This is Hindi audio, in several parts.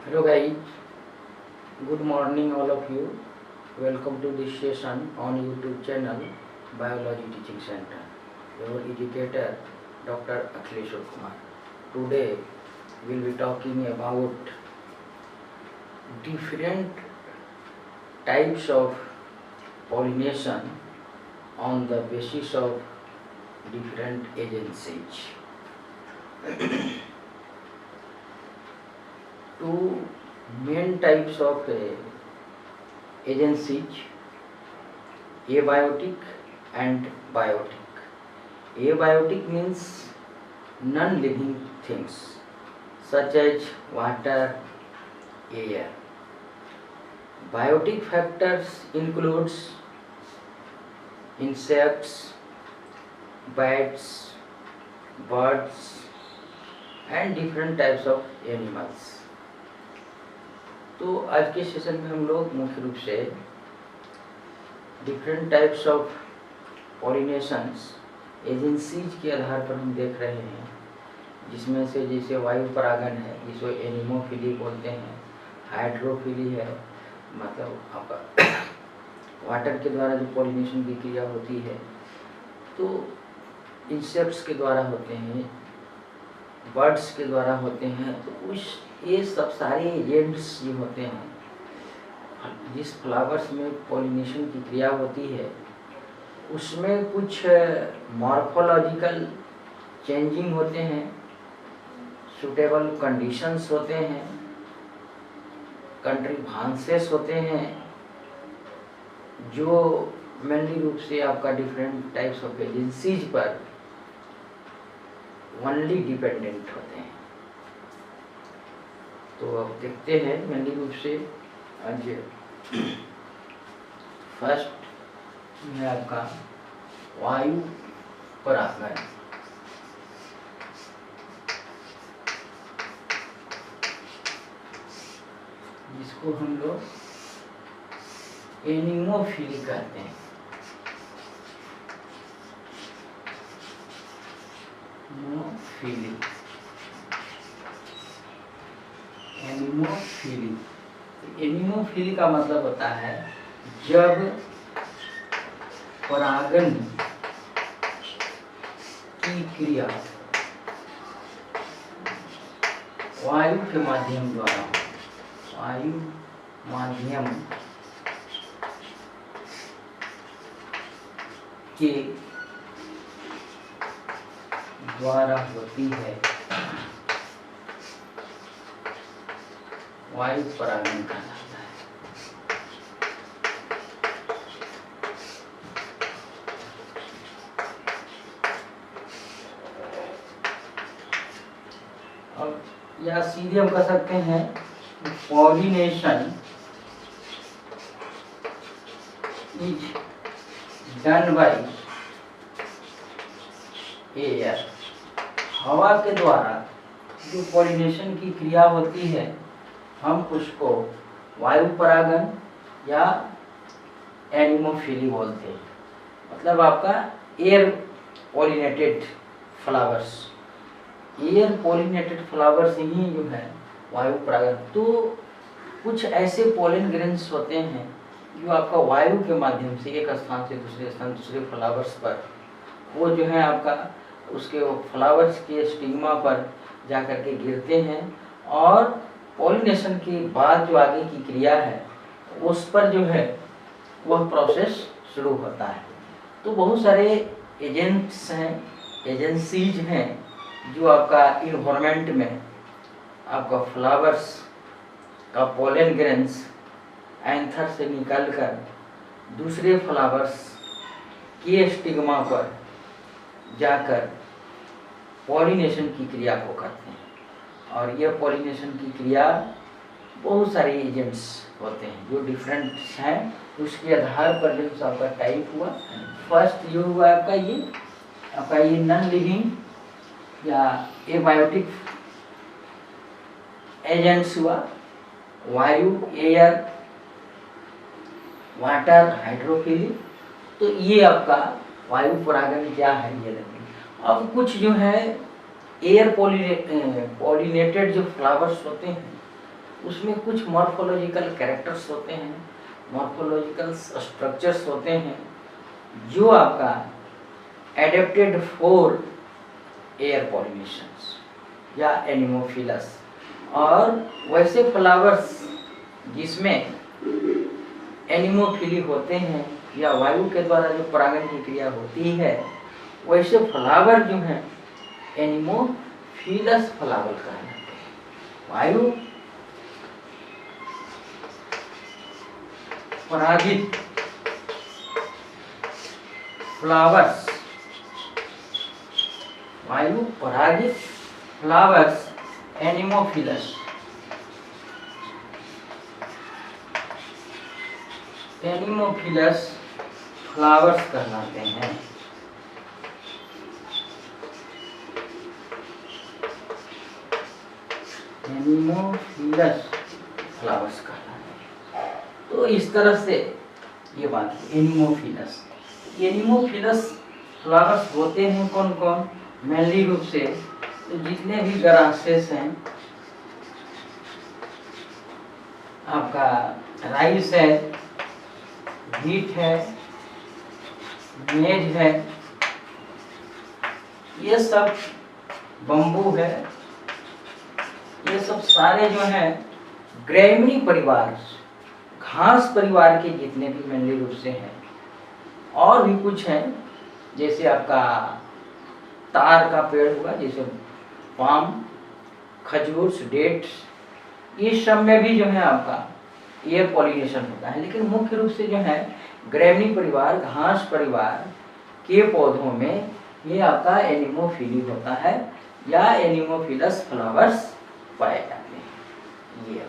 Hello guys, good morning all of you. Welcome to this session on YouTube channel Biology Teaching Center. Your educator Dr. Akhilesh Kumar. Today we'll be talking about different types of pollination on the basis of different agencies. Two main types of agencies, abiotic and biotic. Abiotic means non-living things such as water, air. Biotic factors includes insects, bats, birds and different types of animals. तो आज के सेशन में हम लोग मुख्य रूप से different types of pollinations agencies के आधार पर हम देख रहे हैं, जिसमें से जैसे वायु परागण है जिसको एनिमोफिली बोलते हैं, हाइड्रोफिली है मतलब आपका वाटर के द्वारा जो पॉलिनेशन की क्रिया होती है, तो इंसेक्ट्स के द्वारा होते हैं, बर्ड्स के द्वारा होते हैं। तो उस ये सब सारे एजेंट्स जो होते हैं जिस फ्लावर्स में पॉलिनेशन की क्रिया होती है उसमें कुछ मॉर्फोलॉजिकल चेंजिंग होते हैं, सूटेबल कंडीशंस होते हैं, कंट्रीभांसेस होते हैं, जो मेनली रूप से आपका डिफरेंट टाइप्स ऑफ एजेंसीज पर ओनली डिपेंडेंट होते हैं। तो अब देखते हैं मेनली रूप से आज फर्स्ट में आपका वायु परागण। जिसको हम लोग एनिमोफिली कहते हैं। एनिमोफिली का मतलब होता है जब परागण की क्रिया वायु के माध्यम द्वारा के द्वारा होती है, वायु परागण कहलाता है। अब या सीधे हम कह सकते हैं pollination is done by air. हवा के द्वारा जो पॉलिनेशन की क्रिया होती है हम उसको वायु परागण या एनिमोफिली बोलते हैं। मतलब आपका air pollinated flowers, air pollinated flowers ही जो है वायु परागण। तो कुछ ऐसे पोलन ग्रेन्स होते हैं जो आपका वायु के माध्यम से एक स्थान से दूसरे स्थान दूसरे फ्लावर्स पर वो जो है आपका उसके फ्लावर्स के स्टिग्मा पर जाकर के गिरते हैं और पॉलिनेशन के बाद जो आगे की क्रिया है उस पर जो है वह प्रोसेस शुरू होता है। तो बहुत सारे एजेंट्स हैं, एजेंसीज हैं जो आपका इन्वायरमेंट में आपका फ्लावर्स का पोलन ग्रेन्स एंथर से निकलकर दूसरे फ्लावर्स के स्टिग्मा पर जाकर पॉलिनेशन की क्रिया को करते हैं। और यह पॉलिनेशन की क्रिया बहुत सारे एजेंट्स होते हैं जो डिफरेंट हैं, उसके आधार पर जो आपका टाइप हुआ। फर्स्ट जो हुआ आपका ये नॉन लिविंग या एबायोटिक एजेंट्स हुआ, वायु, एयर, वाटर, हाइड्रोफिली। तो ये आपका वायु परागण क्या है ये देखें। अब कुछ जो है एयर पॉलिनेटेड जो फ्लावर्स होते हैं उसमें कुछ मॉर्फोलॉजिकल कैरेक्टर्स होते हैं, मॉर्फोलॉजिकल स्ट्रक्चर्स होते हैं जो आपका एडेप्टेड फॉर एयर पॉलिनेशंस या एनिमोफिलस। और वैसे फ्लावर्स जिसमें एनिमोफिली होते हैं या वायु के द्वारा जो परागण की क्रिया होती है, वैसे फ्लावर जो हैं एनिमोफिलस फ्लावर कहलाते हैं। वायु परागित फ्लावर्स, वायु परागित फ्लावर्स एनिमोफिलस, एनिमोफिलस फ्लावर्स कहलाते हैं। एनिमोफिलस फ्लावर्स कहलाते हैं। तो इस तरह से ये बात है। एनिमोफिलस, एनिमोफिलस फ्लावर्स होते हैं कौन कौन? मेनली रूप से तो जितने भी ग्रासेस हैं, आपका राइस है, व्हीट है, मेज है, ये सब बम्बू है, ये सब सारे जो हैं ग्रैमिनी परिवार, घास परिवार के जितने भी मेनली रूप से हैं। और भी कुछ हैं जैसे आपका तार का पेड़ हुआ, जैसे पाम, खजूर, डेट्स, इस सब में भी जो है आपका एयर पॉलिनेशन होता है। लेकिन मुख्य रूप से जो है ग्रैमिनी परिवार, घास परिवार के पौधों में ये आपका एनिमोफिली होता है या एनिमोफिलस फ्लावर्स पाए जाते हैं। ये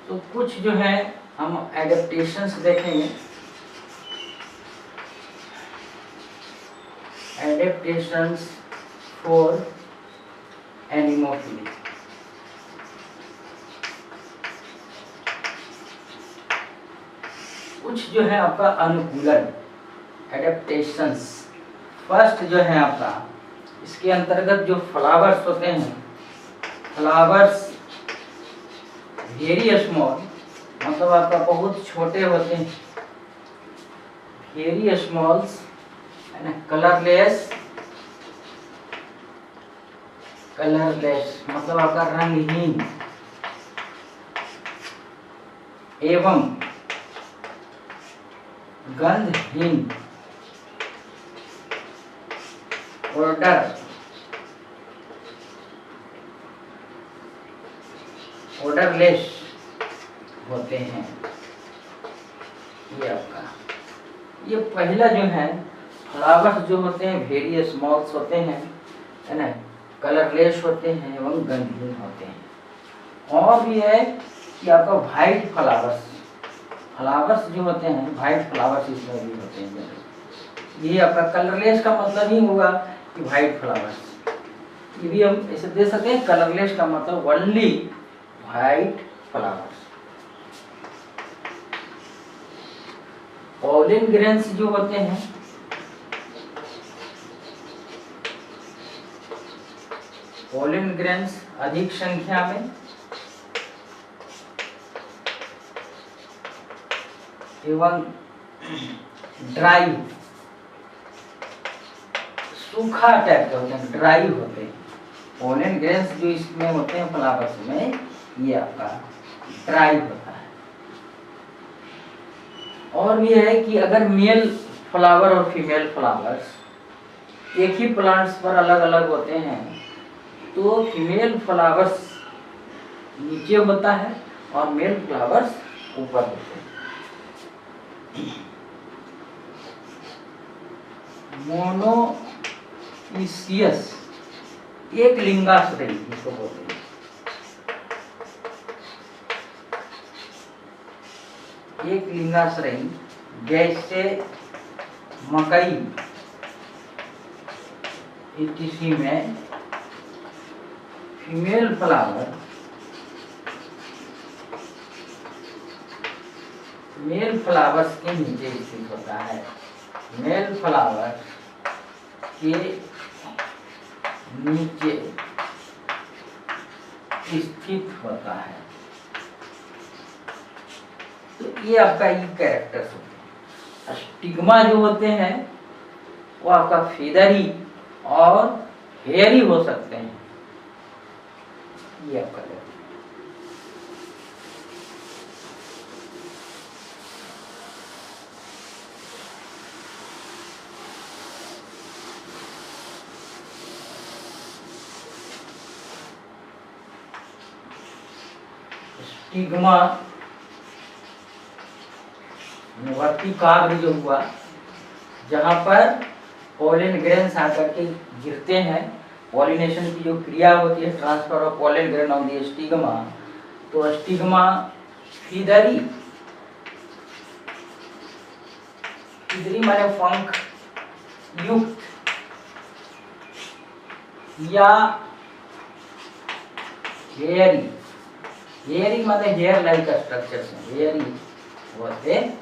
तो कुछ जो है हम एडेप्टेशंस देखेंगे। Adaptations for anemophily. कुछ जो है आपका अनुकूलन, एडेप्टेशंस। फर्स्ट जो है आपका इसके अंतर्गत जो फ्लावर्स होते हैं, फ्लावर्स वेरी स्मॉल, मतलब आपका बहुत छोटे होते हैं, very smalls and colourless, colourless मतलब आपका रंगहीन एवं गंधहीन, ऑर्डरलेस होते हैं। ये आपका ये पहला जो है फ्लावर्स जो होते हैं वेरी स्मॉल्स होते हैं, है ना, कलरलेस होते हैं एवं गंधहीन होते हैं। और भी है कि आपका वाइट फ्लावर्स, फ्लावर्स जो होते हैं वाइट फ्लावर्स इसमें भी होते हैं। ये आपका कलरलेस का मतलब ही होगा कि वाइट फ्लावर्स, ये भी हम ऐसे दे सकते हैं। कलरलेस का मतलब only white flowers. Pollen grains जो होते हैं, पॉलन ग्रेन्स अधिक संख्या में एवं ड्राई, सूखा टाइप के होते हैं, ड्राई होते हैं। पॉलन ग्रेन्स जो इसमें होते हैं फ्लावर्स में, ये आपका ड्राई होता है। और भी है कि अगर मेल फ्लावर और फीमेल फ्लावर्स एक ही प्लांट्स पर अलग अलग होते हैं तो फीमेल फ्लावर्स नीचे होता है और मेल फ्लावर्स ऊपर होते हैं। मोनोइसियस, एक लिंगाश्रयी जिसको बोलते हैं, एक लिंगाश्रयी, जैसे मकई इत्यादि में फीमेल फ्लावर, मेल फ्लावर्स के नीचे स्थित होता है, मेल फ्लावर के नीचे स्थित होता है। तो ये आपका ई कैरेक्टर्स होते हैं। स्टिग्मा जो होते हैं वो आपका फेदरी और हेयरी हो सकते हैं। ये आपका स्टिग्मा वर्तिकाग्र जो हुआ, जहां पर पॉलन ग्रेन्स आकर के गिरते हैं, पॉलिनेशन की जो क्रिया होती है, transfer of pollen grain on the stigma, तो स्टिग्मा फीदरी, फीदरी माने पंख युक्त या हेयरी, हेयरी माने हेयर लाइक स्ट्रक्चर से हेयरी होते हैं।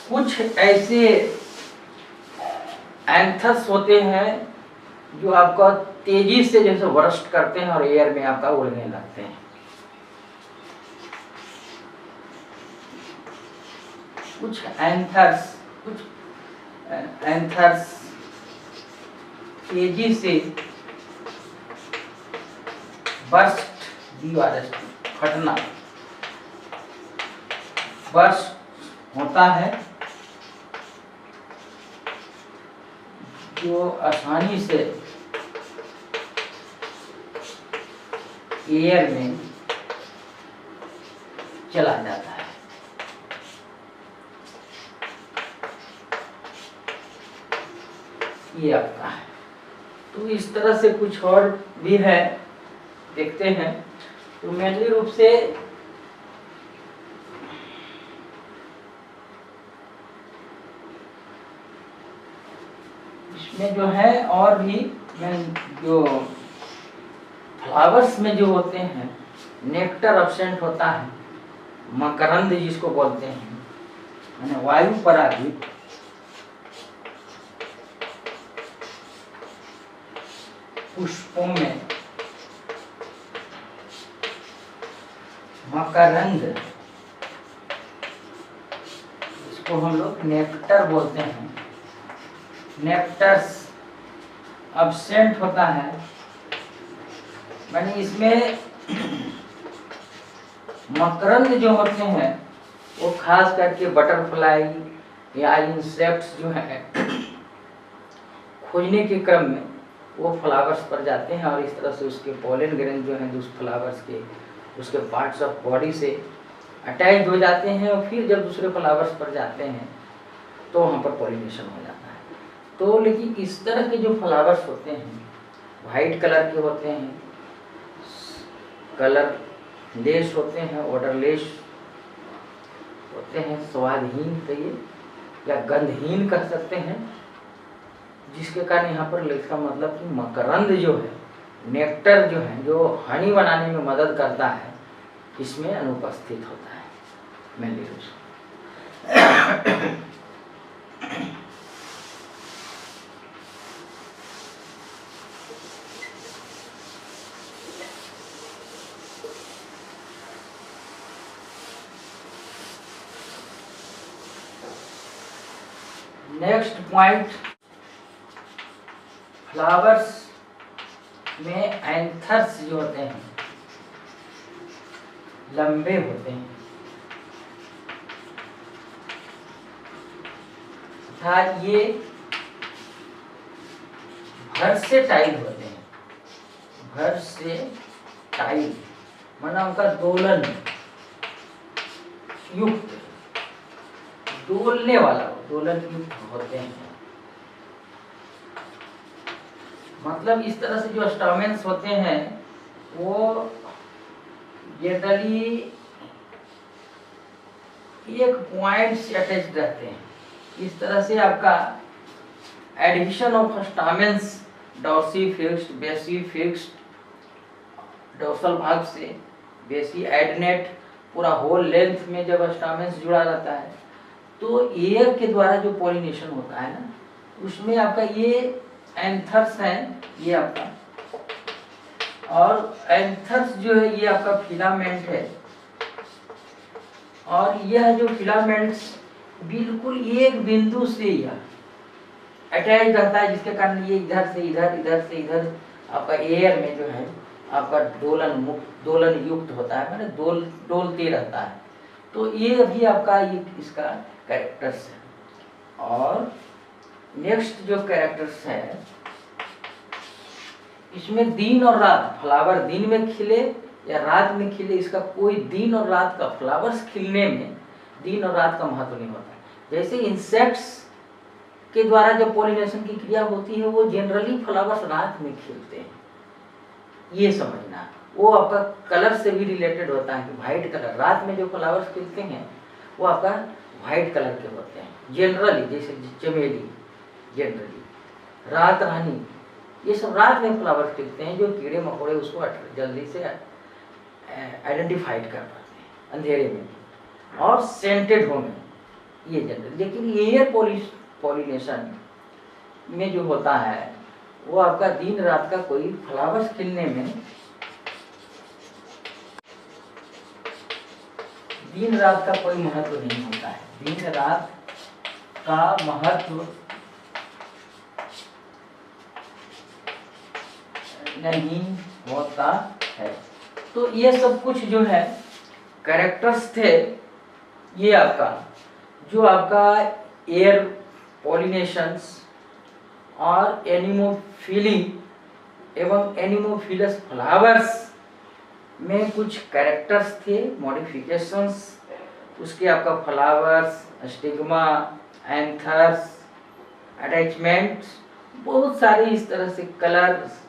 कुछ ऐसे एंथस होते हैं जो आपका तेजी से जैसे वर्स्ट करते हैं और एयर में आपका उड़ने लगते हैं। कुछ एंथर्स तेजी से बर्स्ट, फटना, बर्स्ट होता है, जो आसानी से एयर में चला जाता है। ये आपका है। तो इस तरह से कुछ और भी है, देखते हैं। तो मेनली रूप से इसमें जो है और भी जो फ्लावर्स में जो होते हैं, नेक्टर एब्सेंट होता है, मकरंद जिसको बोलते हैं, यानी वायु परागित पुष्पों में मकरंद, इसको हम लोग नेक्टर बोलते हैं, नेक्टर्स एब्सेंट होता है। यानी इसमें मकरंद जो होते हैं वो खास करके बटरफ्लाई या इंसेक्ट्स जो है खोजने के क्रम में वो फ्लावर्स पर जाते हैं और इस तरह से उसके पॉलन ग्रेन जो हैं उस फ्लावर्स के उसके पार्ट्स ऑफ बॉडी से अटैच हो जाते हैं और फिर जब दूसरे फ्लावर्स पर जाते हैं तो वहाँ पर पॉलिनेशन हो जाता है। तो लेकिन इस तरह के जो फ्लावर्स होते हैं वाइट कलर के होते हैं, कलर लेस होते हैं, ऑर्डरलेस होते हैं, स्वादहीन कहिए या गंधहीन कह सकते हैं, जिसके कारण यहाँ पर इसका मतलब कि मकरंद जो है, नेक्टर जो है, जो हनी बनाने में मदद करता है, इसमें अनुपस्थित होता है मेनली रूप से। नेक्स्ट पॉइंट, फ्लावर्स में एंथर्स जो होते हैं लंबे होते हैं, अर्थात ये वर्सेटाइल होते हैं। वर्सेटाइल माना उनका दोलन युक्त, डोलने वाला, दोलन युक्त होते हैं। मतलब इस तरह से जो स्टामेन्स होते हैं वो जनरली एक पॉइंट से अटैच रहते हैं। इस तरह से आपका addition of stamens Dorsey fixed, बेसी फिक्स्ड, डोर्सल भाग से बेसी एडनेट, पूरा होल लेंथ में जब स्टामेंस जुड़ा रहता है तो एयर के द्वारा जो पॉलिनेशन होता है ना, उसमें आपका ये एंथर्स है, ये आपका, और एंथर्स जो है ये आपका फिलामेंट है, और यह जो फिलामेंट्स बिल्कुल एक बिंदु से यह अटैच रहता है, जिसके कारण ये इधर से इधर, इधर से इधर आपका एयर में जो है आपका दोलन युक्त होता है, माने डोलते रहता है। तो ये भी आपका ये इसका कैरेक्टर्स है। और नेक्स्ट जो कैरेक्टर्स है, इसमें दिन और रात, फ्लावर दिन में खिले या रात में खिले, इसका कोई दिन और रात का, फ्लावर्स खिलने में दिन और रात का महत्व नहीं होता। जैसे इंसेक्ट्स के द्वारा जब पॉलिनेशन की क्रिया होती है, वो जनरली फ्लावर्स रात में खिलते हैं, ये समझना। वो आपका कलर से भी रिलेटेड होता है कि व्हाइट कलर, रात में जो फ्लावर्स खिलते हैं वो आपका व्हाइट कलर के होते हैं जनरली, जैसे चमेली जनरली, रात रानी, ये सब रात में फ्लावर्स खिलते हैं, जो कीड़े मकोड़े उसको जल्दी से आइडेंटिफाइड कर पाते हैं अंधेरे में, और सेंटेड होंगे ये जनरल। लेकिन एयर पॉलिनेशन में जो होता है वो आपका दिन रात का कोई फ्लावर्स खिलने में दिन रात का कोई महत्व नहीं होता है, दिन रात का महत्व नहीं होता है। तो ये सब कुछ जो है कैरेक्टर्स थे, ये आपका जो आपका एयर पॉलिनेशंस और एनिमोफिली एवं एनिमोफिलस फ्लावर्स में कुछ कैरेक्टर्स थे, मॉडिफिकेशंस, उसके आपका फ्लावर्स, स्टिग्मा, एंथर्स, अटैचमेंट, बहुत सारे इस तरह से कलर्स,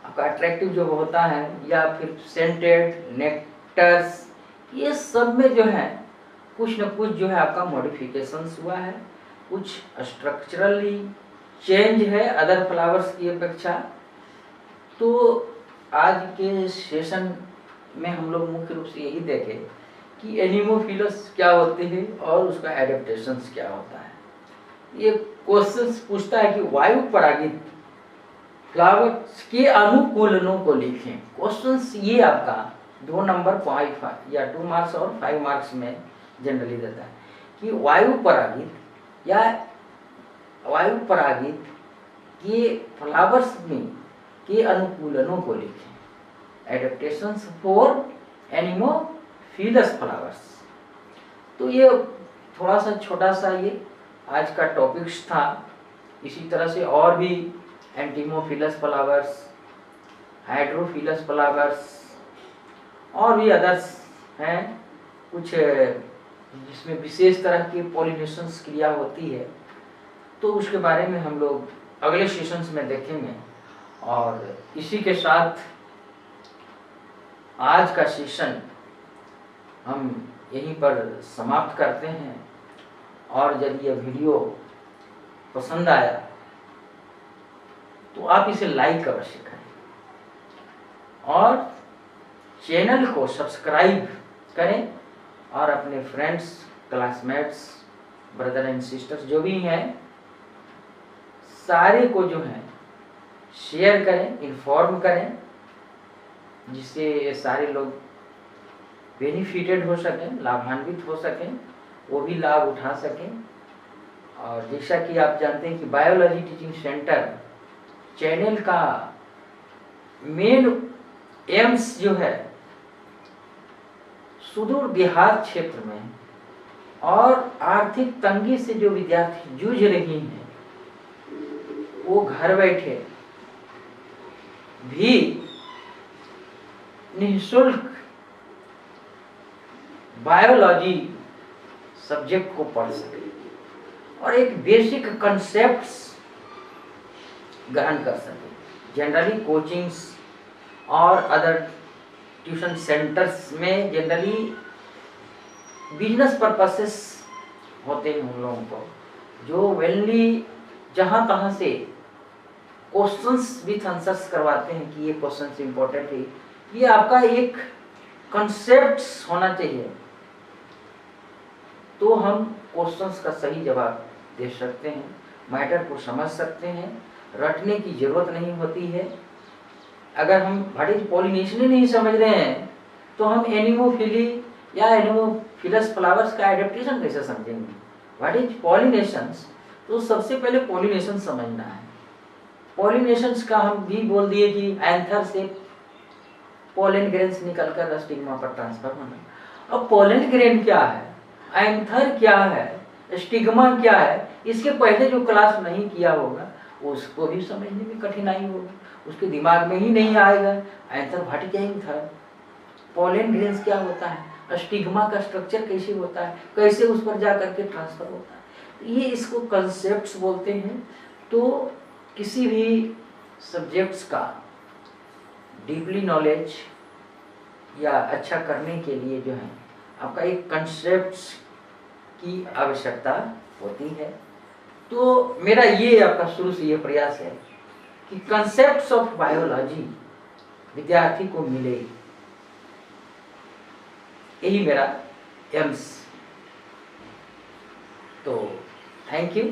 आपका अट्रैक्टिव जो होता है, या फिर सेंटेड, नेक्टर्स, ये सब में जो है कुछ न कुछ जो है आपका मॉडिफिकेशंस हुआ है, कुछ स्ट्रक्चरली चेंज है अदर फ्लावर्स की अपेक्षा। तो आज के सेशन में हम लोग मुख्य रूप से यही देखें कि एनिमोफिलस क्या होते हैं और उसका एडेप्टेशंस क्या होता है। ये क्वेश्चंस पूछता है कि वायु परागित फ्लावर्स के अनुकूलनों को लिखें। क्वेश्चंस ये आपका 2 नंबर 5 या 2 मार्क्स और 5 मार्क्स में जनरली देता है कि वायु परागित या वायु परागित के फ्लावर्स में के अनुकूलनों को लिखें, एडेप्टेशंस फॉर एनिमोफिलस फ्लावर्स। तो ये थोड़ा सा छोटा सा ये आज का टॉपिक्स था। इसी तरह से और भी एंटीमोफिलस फ्लावर्स, हाइड्रोफिलस फ्लावर्स और भी अदर्स हैं कुछ, जिसमें विशेष तरह की पॉलिनेशंस क्रिया होती है, तो उसके बारे में हम लोग अगले सेशंस में देखेंगे। और इसी के साथ आज का सेशन हम यहीं पर समाप्त करते हैं। और यदि यह वीडियो पसंद आया तो आप इसे लाइक अवश्य करें और चैनल को सब्सक्राइब करें, और अपने friends, classmates, brother and sisters जो भी हैं सारे को जो है शेयर करें, इन्फॉर्म करें, जिससे ये सारे लोग बेनिफिटेड हो सकें, लाभान्वित हो सकें, वो भी लाभ उठा सकें। और जैसा कि आप जानते हैं कि बायोलॉजी टीचिंग सेंटर चैनल का मेन एम्स जो है सुदूर देहात क्षेत्र में और आर्थिक तंगी से जो विद्यार्थी जूझ रही हैं, वो घर बैठे भी निःशुल्क बायोलॉजी सब्जेक्ट को पढ़ सके और एक बेसिक कंसेप्ट्स ग्रहण कर सके। जनरली कोचिंग्स और अदर ट्यूशन सेंटर्स में जनरली बिजनेस पर्पसेस होते हैं उन लोगों को जो वेलली जहाँ तहाँ से क्वेश्चंस विथ आंसर्स करवाते हैं कि ये क्वेश्चन इंपॉर्टेंट है। ये आपका एक कंसेप्ट होना चाहिए, तो हम क्वेश्चंस का सही जवाब दे सकते हैं, मैटर को समझ सकते हैं, रटने की जरूरत नहीं होती है। अगर हम व्हाट इज पॉलिनेशन ही नहीं समझ रहे हैं तो हम एनिमोफिली या एनिमोफिलस फ्लावर्स का एडेप्टेशन कैसे समझेंगे। व्हाट इज पॉलिनेशंस, तो सबसे पहले पॉलिनेशन समझना है। पॉलिनेशंस का हम भी बोल दिए कि एंथर से पोलन ग्रेन्स निकलकर स्टिग्मा पर ट्रांसफर होना। अब पोलन ग्रेन क्या है, एंथर क्या है, स्टिग्मा क्या है, इसके पहले जो क्लास नहीं किया होगा उसको भी समझने में कठिनाई होगी, उसके दिमाग में ही नहीं आएगा anther what is anther, pollen grains क्या होता है, स्टिग्मा का स्ट्रक्चर कैसे होता है, कैसे उस पर जा करके ट्रांसफर होता है। ये इसको कंसेप्ट्स बोलते हैं। तो किसी भी सब्जेक्ट्स का डीपली नॉलेज या अच्छा करने के लिए जो है आपका एक कंसेप्ट्स की आवश्यकता होती है। तो मेरा ये आपका शुरू से ये प्रयास है कि कंसेप्ट्स ऑफ बायोलॉजी विद्यार्थी को मिले, यही मेरा एम्स। तो थैंक यू।